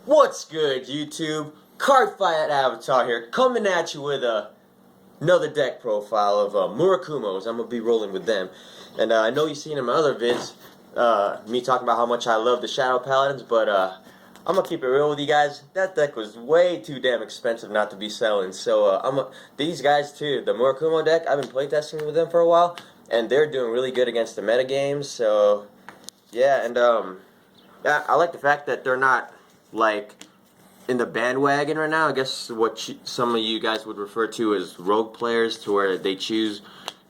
What's good, YouTube? Cardfight Avatar here, coming at you with another deck profile of Murakumos. I'm going to be rolling with them. And I know you've seen in my other vids me talking about how much I love the Shadow Paladins, but I'm going to keep it real with you guys. That deck was way too damn expensive not to be selling. So these guys too, the Murakumo deck, I've been playtesting with them for a while, and they're doing really good against the metagames. So yeah, and yeah, I like the fact that they're not like in the bandwagon right now. I guess what some of you guys would refer to as rogue players, to where they choose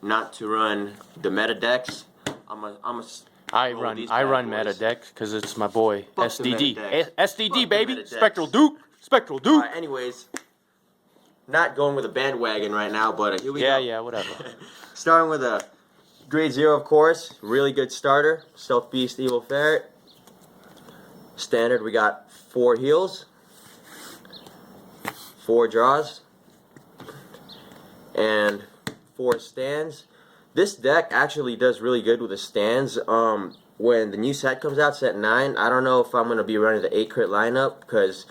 not to run the meta decks. I run meta deck because it's my boy. Fuck SDD. the meta decks. SDD Fuck baby. the meta decks. Spectral Duke. Spectral Duke. Alright, anyways, not going with a bandwagon right now, but here we go. Yeah, whatever. Starting with a grade 0, of course. Really good starter. Stealth Beast, Evil Ferret. Standard, we got 4 heals, 4 draws, and 4 stands. This deck actually does really good with the stands. When the new set comes out, set 9, I don't know if I'm going to be running the 8 crit lineup, because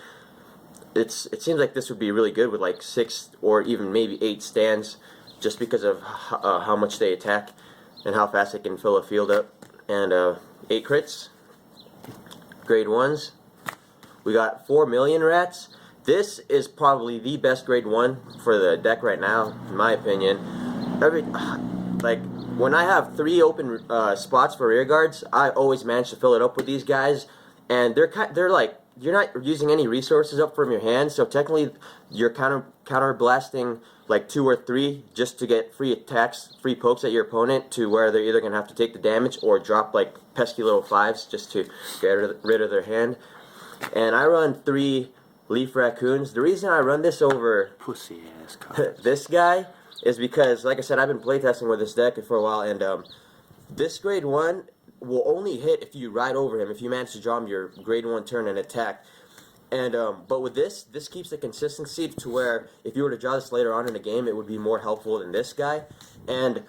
it seems like this would be really good with like 6 or even maybe 8 stands, just because of how much they attack and how fast they can fill a field up. And 8 crits. Grade 1s. We got 4 million rats. This is probably the best grade 1 for the deck right now, in my opinion. Like, when I have 3 open spots for rear guards, I always manage to fill it up with these guys, and they're like, you're not using any resources up from your hand, so technically you're counter blasting like 2 or 3 just to get free attacks, free pokes at your opponent, to where they're either gonna have to take the damage or drop like pesky little 5s just to get rid of their hand. And I run 3 Leaf Raccoons. The reason I run this over Pussy ass cards. this guy is because, like I said, I've been playtesting with this deck for a while, and this grade 1 will only hit if you ride over him, if you manage to draw him your grade 1 turn and attack. And but with this keeps the consistency to where if you were to draw this later on in the game, it would be more helpful than this guy. And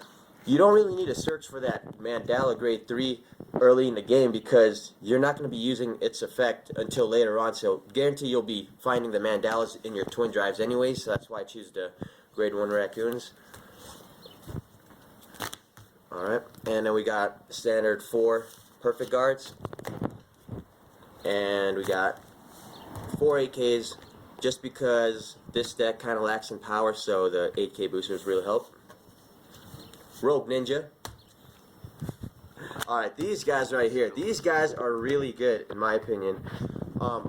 you don't really need to search for that Mandala grade 3 early in the game, because you're not going to be using its effect until later on. So guarantee you'll be finding the Mandalas in your twin drives anyways. So that's why I choose the grade 1 Raccoons. Alright, and then we got standard 4 perfect guards. And we got 4 8Ks, just because this deck kind of lacks in power, so the 8K boosters really help. Rogue Ninja. Alright, these guys right here, these guys are really good in my opinion.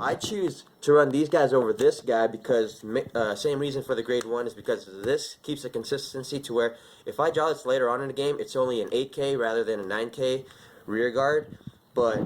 I choose to run these guys over this guy because, same reason for the grade 1 is because this keeps the consistency to where if I draw this later on in the game, it's only an 8K rather than a 9K rear guard. But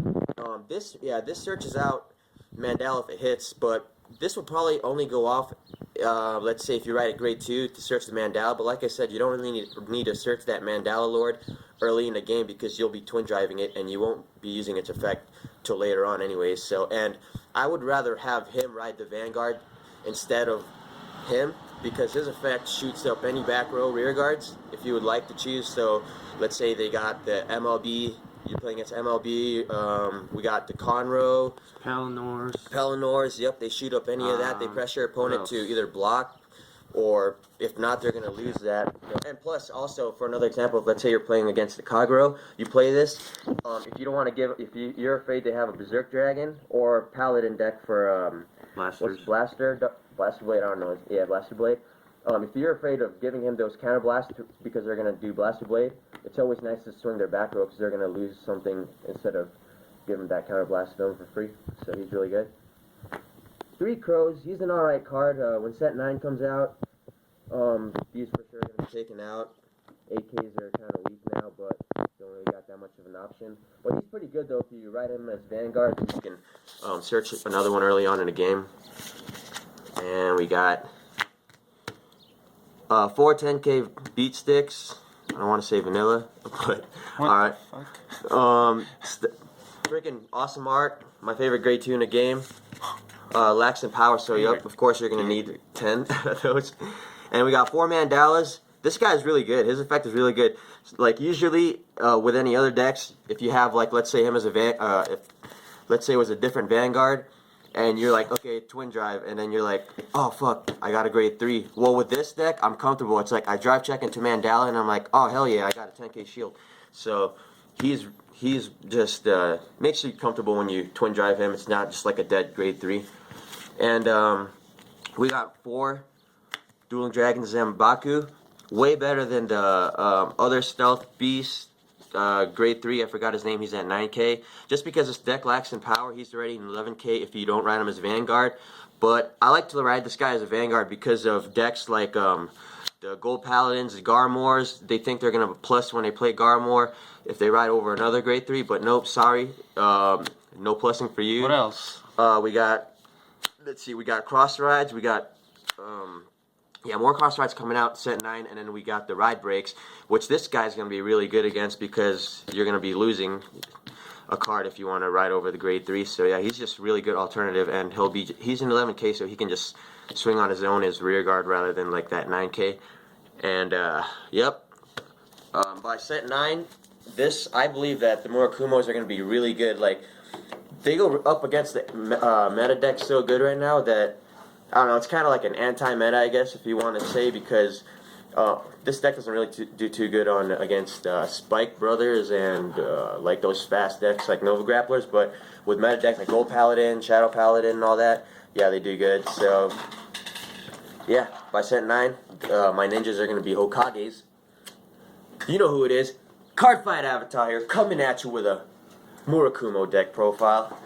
this searches out Mandala if it hits, but this will probably only go off, let's say if you ride a grade 2 to search the Mandala, but like I said, you don't really need to search that Mandala Lord early in the game, because you'll be twin driving it and you won't be using its effect till later on anyways. So, and I would rather have him ride the Vanguard instead of him, because his effect shoots up any back row rear guards if you would like to choose. So let's say they got the MLB, you're playing against MLB, we got the Conroe, Pelennors, yep, they shoot up any of that. They pressure your opponent to either block, or if not, they're going to lose that. And plus, also, for another example, let's say you're playing against the Kagro, you play this, if you don't want to give, if you're afraid to have a Berserk Dragon or Paladin deck for, Blaster Blade, I don't know, yeah, Blaster Blade. If you're afraid of giving him those counter blasts because they're going to do Blaster Blade, it's always nice to swing their back row because they're going to lose something instead of giving that counter blast to them for free. So he's really good. 3 Crows, he's an alright card. When set 9 comes out, these for sure are going to be taken out. AKs are kind of weak now, but don't really got that much of an option. But he's pretty good though. If you ride him as Vanguard, then you can search another one early on in the game. And we got 4 10K beat sticks. I don't want to say vanilla, but alright. Freaking awesome art. My favorite grade 2 in the game. Lacks in power, so yep, of course you're going to need 10 of those. And we got 4 Mandalas. This guy's really good. His effect is really good. Like usually with any other decks, if you have like, let's say him as a let's say it was a different Vanguard, and you're like, okay, twin drive, and then you're like, oh fuck, I got a grade 3. Well, with this deck, I'm comfortable. It's like I drive check into Mandala, and I'm like, oh hell yeah, I got a 10k shield. So he's just makes you comfortable when you twin drive him. It's not just like a dead grade 3. And we got 4 Dueling Dragons Zambaku, way better than the other Stealth Beast. Grade 3, I forgot his name, he's at 9k. Just because this deck lacks in power, he's already in 11k if you don't ride him as Vanguard. But I like to ride this guy as a Vanguard because of decks like the Gold Paladins, the Garmors. They think they're going to plus when they play Garmor if they ride over another grade 3, but nope, sorry. No plussing for you. What else? We got, let's see, we got Cross Rides, we got yeah, more cross rides coming out, set 9, and then we got the ride breaks, which this guy's going to be really good against because you're going to be losing a card if you want to ride over the grade 3. So yeah, he's just really good alternative, and he's in 11k, so he can just swing on his own as rear guard rather than like that 9k. And yep, by set 9, I believe that the Murakumos are going to be really good. Like, they go up against the meta deck so good right now that I don't know, it's kind of like an anti-meta, I guess, if you want to say, because this deck doesn't really do too good against Spike Brothers and like those fast decks like Nova Grapplers, but with meta decks like Gold Paladin, Shadow Paladin, and all that, yeah, they do good. So, yeah, by set 9, my ninjas are going to be Hokages. You know who it is. Cardfight Avatar here, coming at you with a Murakumo deck profile.